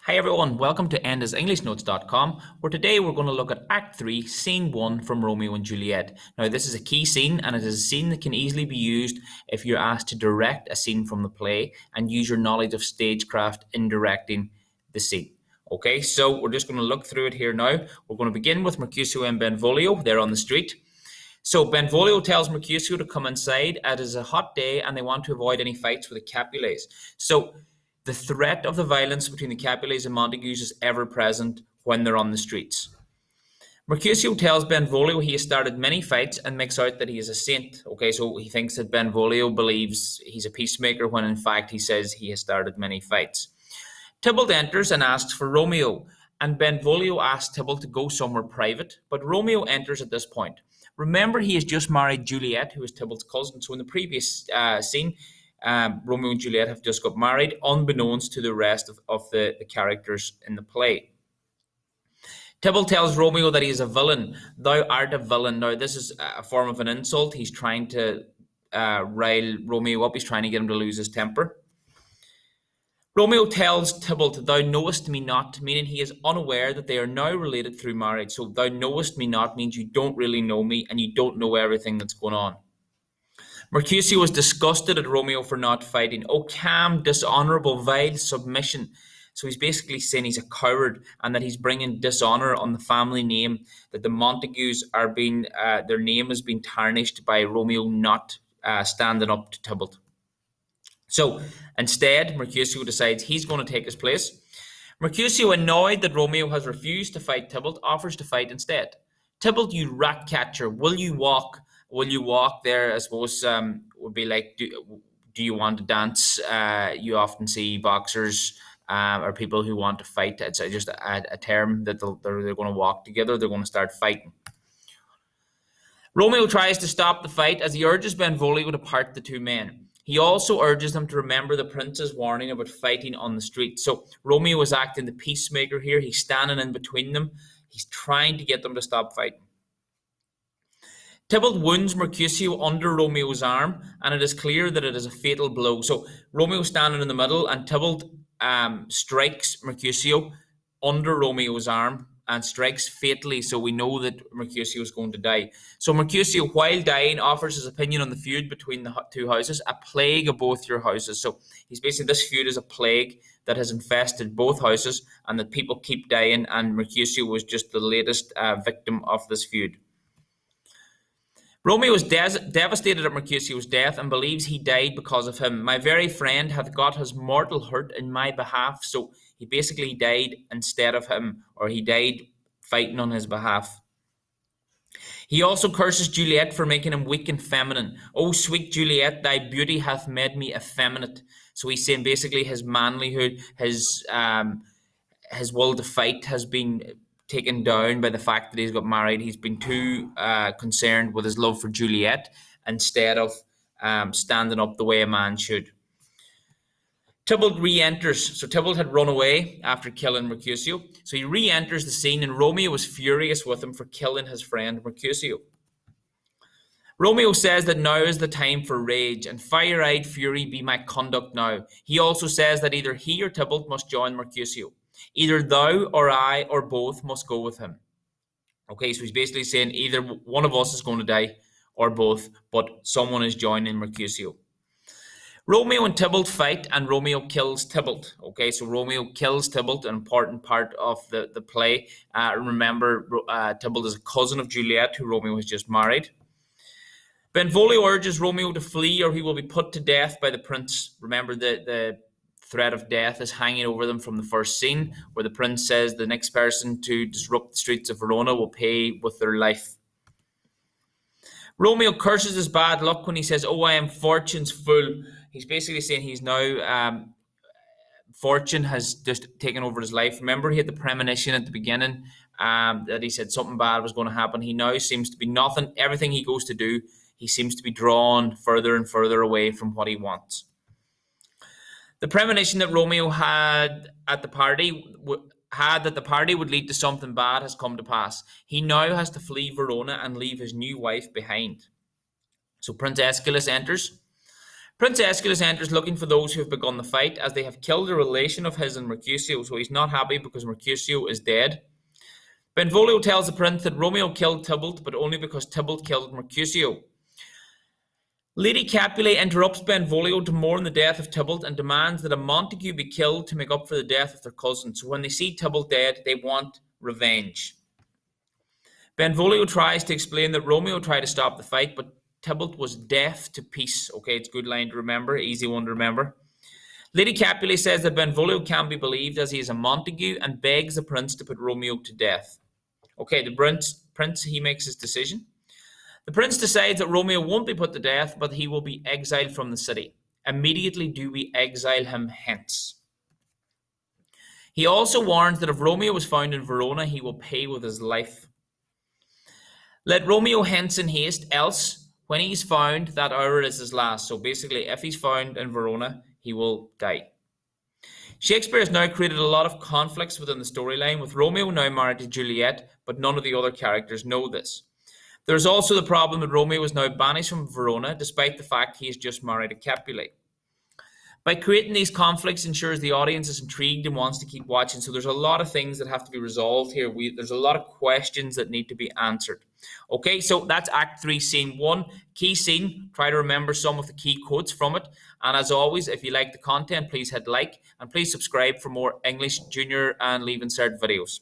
Hi everyone, welcome to EndisEnglishNotes.com, where today we're going to look at Act 3, Scene 1 from Romeo and Juliet. Now this is a key scene, and it is a scene that can easily be used if you're asked to direct a scene from the play and use your knowledge of stagecraft in directing the scene. Okay, so we're just going to look through it here now. We're going to begin with Mercutio and Benvolio. They're on the street. So Benvolio tells Mercutio to come inside. It is a hot day and they want to avoid any fights with the Capulets. So the threat of the violence between the Capulets and Montagues is ever present when they're on the streets. Mercutio tells Benvolio he has started many fights and makes out that he is a saint. Okay, so he thinks that Benvolio believes he's a peacemaker when in fact he says he has started many fights. Tybalt enters and asks for Romeo, and Benvolio asks Tybalt to go somewhere private, but Romeo enters at this point. Remember, he has just married Juliet, who is Tybalt's cousin. So in the previous scene, Romeo and Juliet have just got married, unbeknownst to the rest of the characters in the play. Tybalt tells Romeo that he is a villain. Thou art a villain. Now, this is a form of an insult. He's trying to rile Romeo up. He's trying to get him to lose his temper. Romeo tells Tybalt, thou knowest me not, meaning he is unaware that they are now related through marriage. So thou knowest me not means you don't really know me and you don't know everything that's going on. Mercutio was disgusted at Romeo for not fighting. Oh, calm, dishonourable, vile submission. So he's basically saying he's a coward and that he's bringing dishonour on the family name, that the Montagues are being, their name has been tarnished by Romeo not standing up to Tybalt. So instead, Mercutio decides he's going to take his place. Mercutio, annoyed that Romeo has refused to fight Tybalt, offers to fight instead. Tybalt, you rat catcher, will you walk? Will you walk there? I suppose would be like, do you want to dance? You often see boxers or people who want to fight. It's just a term that they're going to walk together. They're going to start fighting. Romeo tries to stop the fight as he urges Benvolio to part the two men. He also urges them to remember the prince's warning about fighting on the street. So Romeo is acting the peacemaker here. He's standing in between them. He's trying to get them to stop fighting. Tybalt wounds Mercutio under Romeo's arm, and it is clear that it is a fatal blow. So Romeo's standing in the middle, and Tybalt strikes Mercutio under Romeo's arm and strikes fatally, so we know that Mercutio is going to die. So Mercutio, while dying, offers his opinion on the feud between the two houses, a plague of both your houses. So he's basically, this feud is a plague that has infested both houses, and that people keep dying, and Mercutio was just the latest victim of this feud. Romeo is devastated at Mercutio's death and believes he died because of him. My very friend hath got his mortal hurt in my behalf. So he basically died instead of him, or he died fighting on his behalf. He also curses Juliet for making him weak and feminine. Oh, sweet Juliet, thy beauty hath made me effeminate. So he's saying basically his manlyhood, his will to fight has been taken down by the fact that he's got married. He's been too concerned with his love for Juliet instead of standing up the way a man should. Tybalt re-enters. So Tybalt had run away after killing Mercutio. So he re-enters the scene, and Romeo is furious with him for killing his friend Mercutio. Romeo says that now is the time for rage, and fire-eyed fury be my conduct now. He also says that either he or Tybalt must join Mercutio. Either thou or I or both must go with him. Okay, so he's basically saying either one of us is going to die or both, but someone is joining Mercutio. Romeo and Tybalt fight, and Romeo kills Tybalt. Okay, so Romeo kills Tybalt, an important part of the play. Remember, Tybalt is a cousin of Juliet, who Romeo has just married. Benvolio urges Romeo to flee or he will be put to death by the prince. Remember, the threat of death is hanging over them from the first scene, where the prince says the next person to disrupt the streets of Verona will pay with their life. Romeo curses his bad luck when he says, oh, I am fortune's fool. He's basically saying he's now, fortune has just taken over his life. Remember, he had the premonition at the beginning that he said something bad was going to happen. He now seems to be nothing. Everything he goes to do, he seems to be drawn further and further away from what he wants. The premonition that Romeo had at the party that the party would lead to something bad has come to pass. He now has to flee Verona and leave his new wife behind. So Prince Escalus enters. Prince Escalus enters looking for those who have begun the fight, as they have killed a relation of his and Mercutio, so he's not happy because Mercutio is dead. Benvolio tells the prince that Romeo killed Tybalt, but only because Tybalt killed Mercutio. Lady Capulet interrupts Benvolio to mourn the death of Tybalt and demands that a Montague be killed to make up for the death of their cousin. So when they see Tybalt dead, they want revenge. Benvolio tries to explain that Romeo tried to stop the fight, but Tybalt was deaf to peace. Okay, it's a good line to remember, easy one to remember. Lady Capulet says that Benvolio can be believed as he is a Montague and begs the prince to put Romeo to death. Okay, the prince, he makes his decision. The prince decides that Romeo won't be put to death, but he will be exiled from the city. Immediately do we exile him hence. He also warns that if Romeo is found in Verona, he will pay with his life. Let Romeo hence in haste, else when he's found, that hour is his last. So basically, if he's found in Verona, he will die. Shakespeare has now created a lot of conflicts within the storyline, with Romeo now married to Juliet, but none of the other characters know this. There's also the problem that Romeo is now banished from Verona, despite the fact he has just married a Capulet. By creating these conflicts ensures the audience is intrigued and wants to keep watching. So there's a lot of things that have to be resolved here. There's a lot of questions that need to be answered. Okay, so that's Act 3, Scene 1. Key scene. Try to remember some of the key quotes from it. And as always, if you like the content, please hit like. And please subscribe for more English Junior and Leaving Cert videos.